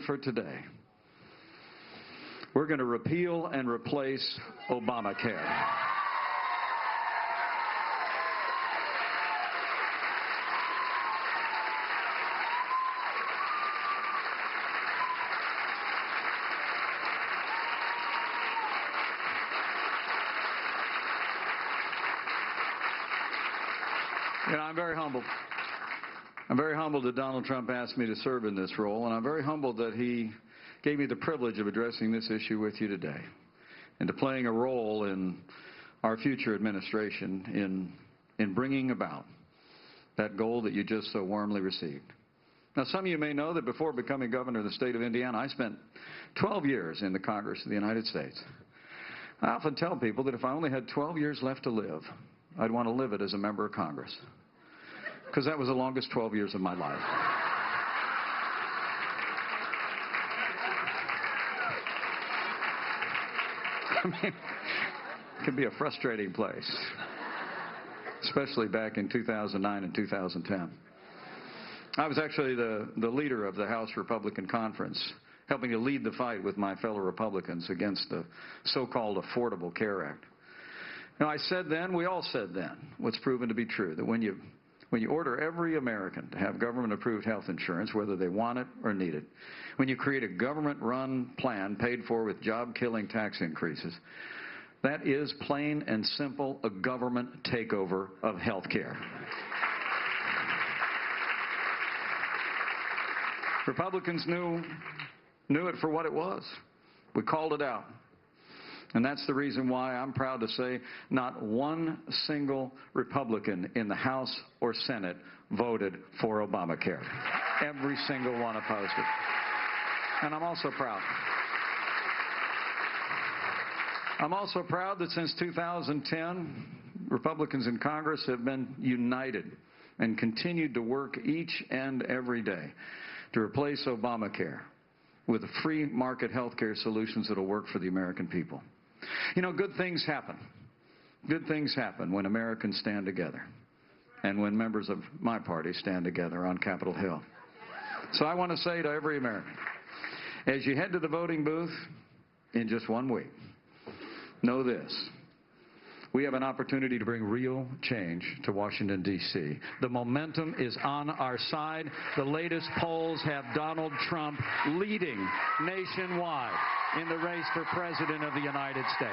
for today. We're going to repeal and replace ObamaCare. You know, I'm very humbled. I'm very humbled that Donald Trump asked me to serve in this role, and I'm very humbled that he gave me the privilege of addressing this issue with you today and to playing a role in our future administration in bringing about that goal that you just so warmly received. Now, some of you may know that before becoming governor of the state of Indiana, I spent 12 years in the Congress of the United States. I often tell people that if I only had 12 years left to live, I'd want to live it as a member of Congress, because that was the longest 12 years of my life. I mean, it can be a frustrating place, especially back in 2009 and 2010. I was actually the leader of the House Republican Conference, helping to lead the fight with my fellow Republicans against the so-called Affordable Care Act. Now, I said then, we all said then, what's proven to be true, that when you order every American to have government-approved health insurance, whether they want it or need it, when you create a government-run plan paid for with job-killing tax increases, that is plain and simple a government takeover of health care. Republicans knew it for what it was. We called it out. And that's the reason why I'm proud to say not one single Republican in the House or Senate voted for Obamacare. Every single one opposed it. And I'm also proud that since 2010, Republicans in Congress have been united and continued to work each and every day to replace Obamacare with free market health care solutions that will work for the American people. You know, good things happen. Good things happen when Americans stand together and when members of my party stand together on Capitol Hill. So I want to say to every American, as you head to the voting booth in just 1 week, know this. We have an opportunity to bring real change to Washington, D.C. The momentum is on our side. The latest polls have Donald Trump leading nationwide in the race for President of the United States.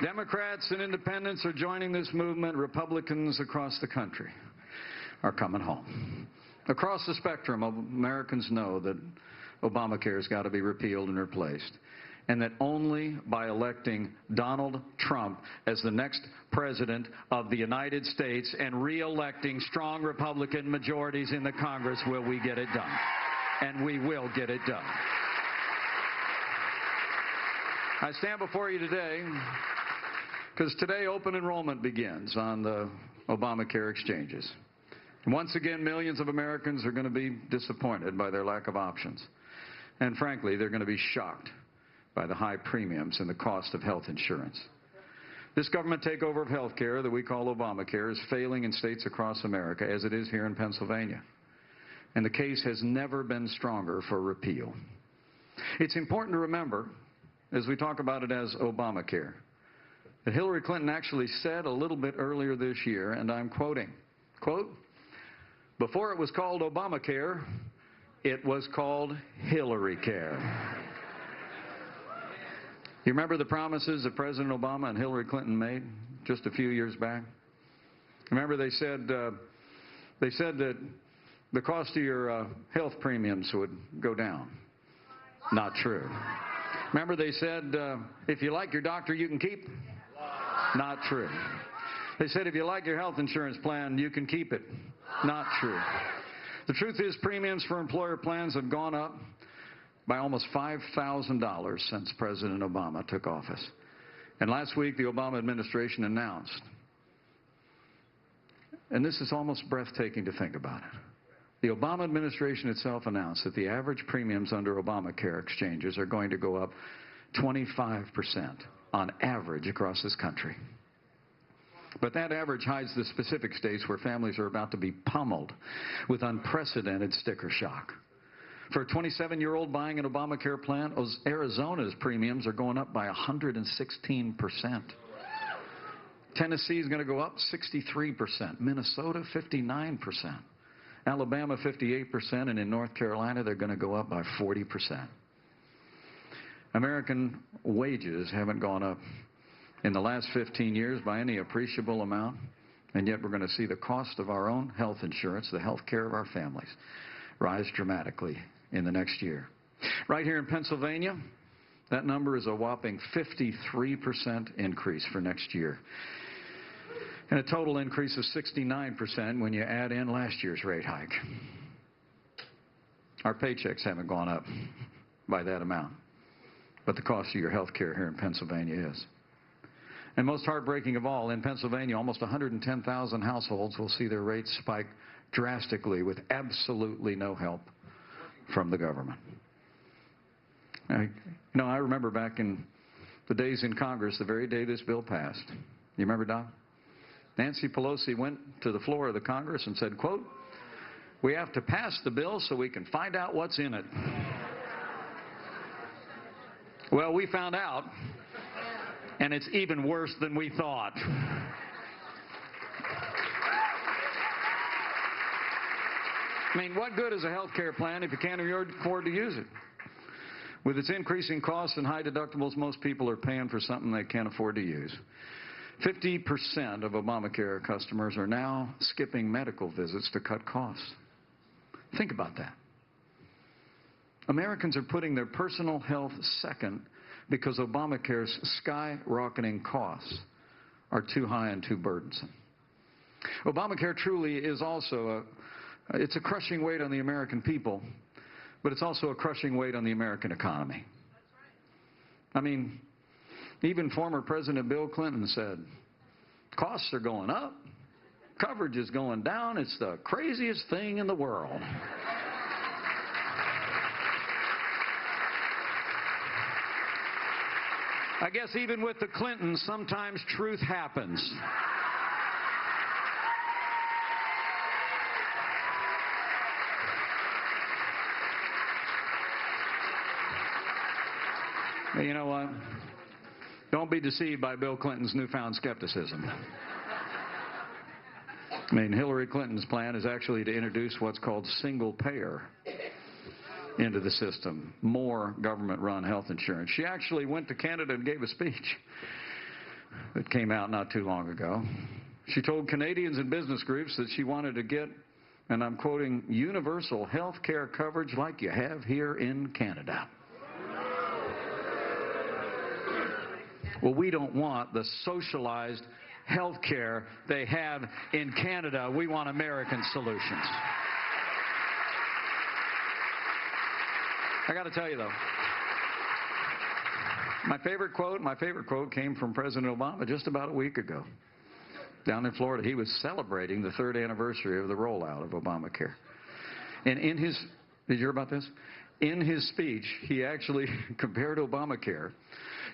Democrats and independents are joining this movement. Republicans across the country are coming home. Across the spectrum, Americans know that Obamacare has got to be repealed and replaced, and that only by electing Donald Trump as the next president of the United States and re-electing strong Republican majorities in the Congress will we get it done. And we will get it done. I stand before you today because today open enrollment begins on the Obamacare exchanges. And once again, millions of Americans are going to be disappointed by their lack of options. And frankly, they're going to be shocked by the high premiums and the cost of health insurance. This government takeover of health care that we call Obamacare is failing in states across America, as it is here in Pennsylvania. And the case has never been stronger for repeal. It's important to remember, as we talk about it as Obamacare, that Hillary Clinton actually said a little bit earlier this year, and I'm quoting, quote, "Before it was called Obamacare, it was called HillaryCare." You remember the promises that President Obama and Hillary Clinton made just a few years back? Remember they said that the cost of your health premiums would go down. Not true. Remember they said, if you like your doctor, you can keep? Not true. They said if you like your health insurance plan, you can keep it. Not true. The truth is premiums for employer plans have gone up by almost $5,000 since President Obama took office. And last week, the Obama administration announced, and this is almost breathtaking to think about it, the Obama administration itself announced that the average premiums under Obamacare exchanges are going to go up 25% on average across this country. But that average hides the specific states where families are about to be pummeled with unprecedented sticker shock. For a 27-year-old buying an Obamacare plan, Arizona's premiums are going up by 116%. Tennessee is going to go up 63%. Minnesota, 59%. Alabama, 58%. And in North Carolina, they're going to go up by 40%. American wages haven't gone up in the last 15 years by any appreciable amount, and yet we're going to see the cost of our own health insurance, the health care of our families, rise dramatically in the next year. Right here in Pennsylvania, that number is a whopping 53% increase for next year, and a total increase of 69% when you add in last year's rate hike. Our paychecks haven't gone up by that amount, but the cost of your health care here in Pennsylvania is. And most heartbreaking of all, in Pennsylvania, almost 110,000 households will see their rates spike drastically with absolutely no help from the government. I remember back in the days in Congress, the very day this bill passed. You remember, Doc? Nancy Pelosi went to the floor of the Congress and said, quote, "We have to pass the bill so we can find out what's in it." Well, we found out. And it's even worse than we thought. I mean, what good is a health care plan if you can't afford to use it? With its increasing costs and high deductibles, most people are paying for something they can't afford to use. 50% of Obamacare customers are now skipping medical visits to cut costs. Think about that. Americans are putting their personal health second because Obamacare's skyrocketing costs are too high and too burdensome. Obamacare truly is also it's a crushing weight on the American people, but it's also a crushing weight on the American economy. I mean, even former President Bill Clinton said, costs are going up, coverage is going down, it's the craziest thing in the world. I guess even with the Clintons, sometimes truth happens. You know what? Don't be deceived by Bill Clinton's newfound skepticism. I mean, Hillary Clinton's plan is actually to introduce what's called single payer into the system, more government-run health insurance. She actually went to Canada and gave a speech that came out not too long ago. She told Canadians and business groups that she wanted to get, and I'm quoting, universal health care coverage like you have here in Canada. Well, we don't want the socialized health care they have in Canada. We want American solutions. I got to tell you, though, my favorite quote came from President Obama just about a week ago. Down in Florida, he was celebrating the 3rd anniversary of the rollout of ObamaCare. And in his, did you hear about this? In his speech, he actually compared ObamaCare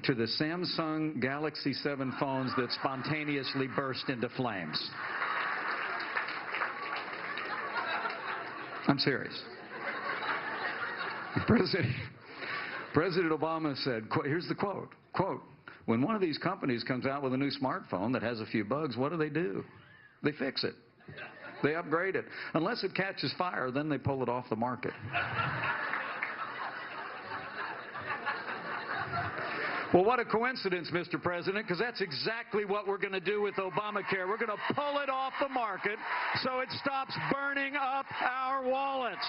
to the Samsung Galaxy 7 phones that spontaneously burst into flames. I'm serious. President Obama said, here's the quote, "When one of these companies comes out with a new smartphone that has a few bugs, what do? They fix it. They upgrade it. Unless it catches fire, then they pull it off the market." Well, what a coincidence, Mr. President, because that's exactly what we're going to do with Obamacare. We're going to pull it off the market so it stops burning up our wallets.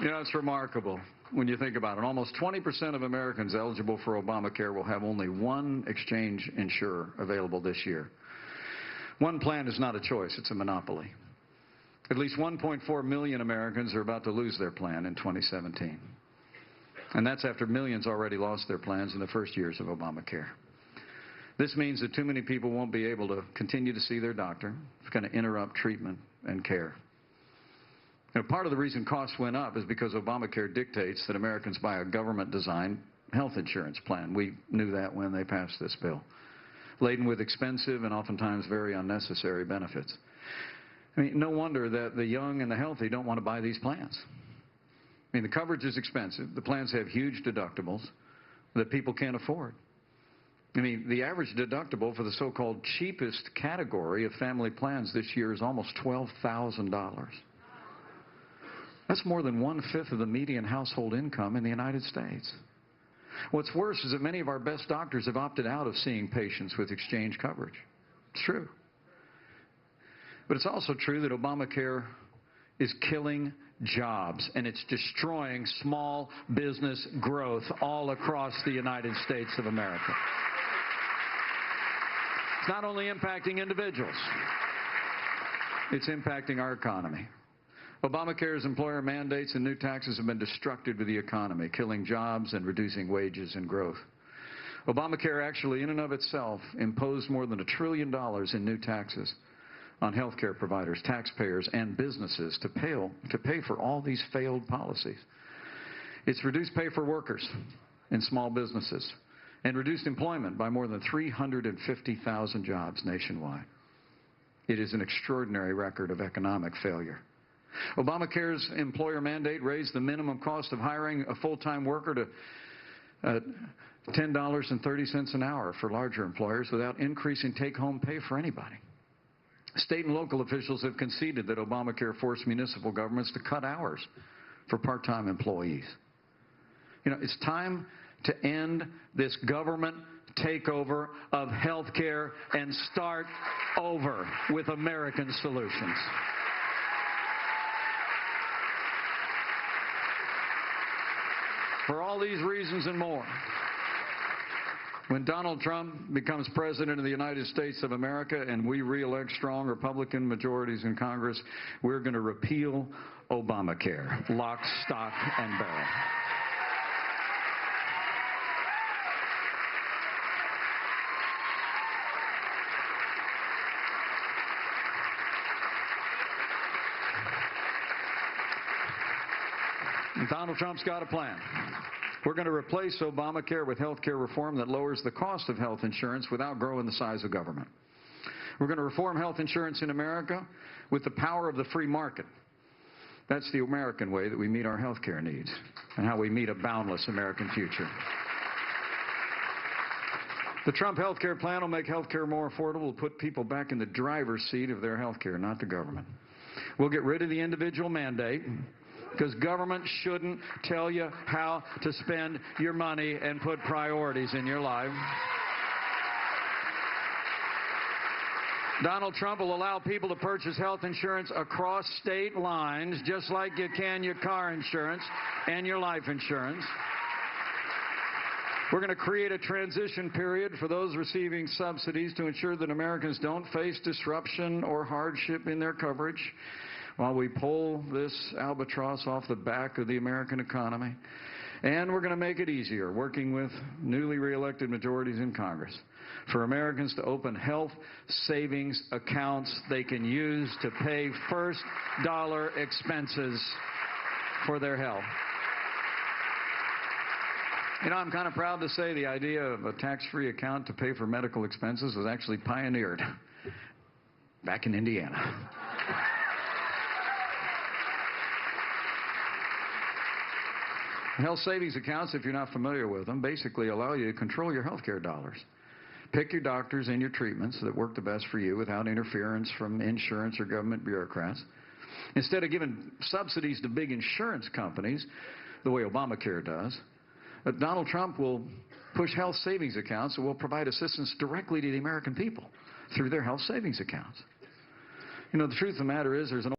You know, it's remarkable when you think about it. Almost 20% of Americans eligible for Obamacare will have only one exchange insurer available this year. One plan is not a choice, it's a monopoly. At least 1.4 million Americans are about to lose their plan in 2017. And that's after millions already lost their plans in the first years of Obamacare. This means that too many people won't be able to continue to see their doctor. It's going to interrupt treatment and care. Part of the reason costs went up is because Obamacare dictates that Americans buy a government-designed health insurance plan. We knew that when they passed this bill, laden with expensive and oftentimes very unnecessary benefits. I mean, no wonder that the young and the healthy don't want to buy these plans. I mean, the coverage is expensive. The plans have huge deductibles that people can't afford. I mean, the average deductible for the so-called cheapest category of family plans this year is almost $12,000. That's more than 1/5 of the median household income in the United States. What's worse is that many of our best doctors have opted out of seeing patients with exchange coverage. It's true. But it's also true that Obamacare is killing jobs, and it's destroying small business growth all across the United States of America. It's not only impacting individuals, it's impacting our economy. Obamacare's employer mandates and new taxes have been destructive to the economy, killing jobs and reducing wages and growth. Obamacare actually, in and of itself, imposed more than $1 trillion in new taxes on health care providers, taxpayers, and businesses to pay for all these failed policies. It's reduced pay for workers in small businesses and reduced employment by more than 350,000 jobs nationwide. It is an extraordinary record of economic failure. Obamacare's employer mandate raised the minimum cost of hiring a full-time worker to $10.30 an hour for larger employers without increasing take-home pay for anybody. State and local officials have conceded that Obamacare forced municipal governments to cut hours for part-time employees. It's time to end this government takeover of health care and start over with American solutions. For all these reasons and more, when Donald Trump becomes president of the United States of America and we re-elect strong Republican majorities in Congress, we're going to repeal Obamacare, lock, stock, and barrel. Donald Trump's got a plan. We're going to replace Obamacare with health care reform that lowers the cost of health insurance without growing the size of government. We're going to reform health insurance in America with the power of the free market. That's the American way that we meet our health care needs and how we meet a boundless American future. The Trump health care plan will make health care more affordable, will put people back in the driver's seat of their health care, not the government. We'll get rid of the individual mandate, because government shouldn't tell you how to spend your money and put priorities in your life. Donald Trump will allow people to purchase health insurance across state lines, just like you can your car insurance and your life insurance. We're going to create a transition period for those receiving subsidies to ensure that Americans don't face disruption or hardship in their coverage while we pull this albatross off the back of the American economy. And we're going to make it easier, working with newly reelected majorities in Congress, for Americans to open health savings accounts they can use to pay first dollar expenses for their health. I'm kind of proud to say the idea of a tax-free account to pay for medical expenses was actually pioneered back in Indiana. Health savings accounts, if you're not familiar with them, basically allow you to control your health care dollars. Pick your doctors and your treatments that work the best for you without interference from insurance or government bureaucrats. Instead of giving subsidies to big insurance companies, the way Obamacare does, Donald Trump will push health savings accounts that will provide assistance directly to the American people through their health savings accounts. The truth of the matter is there's an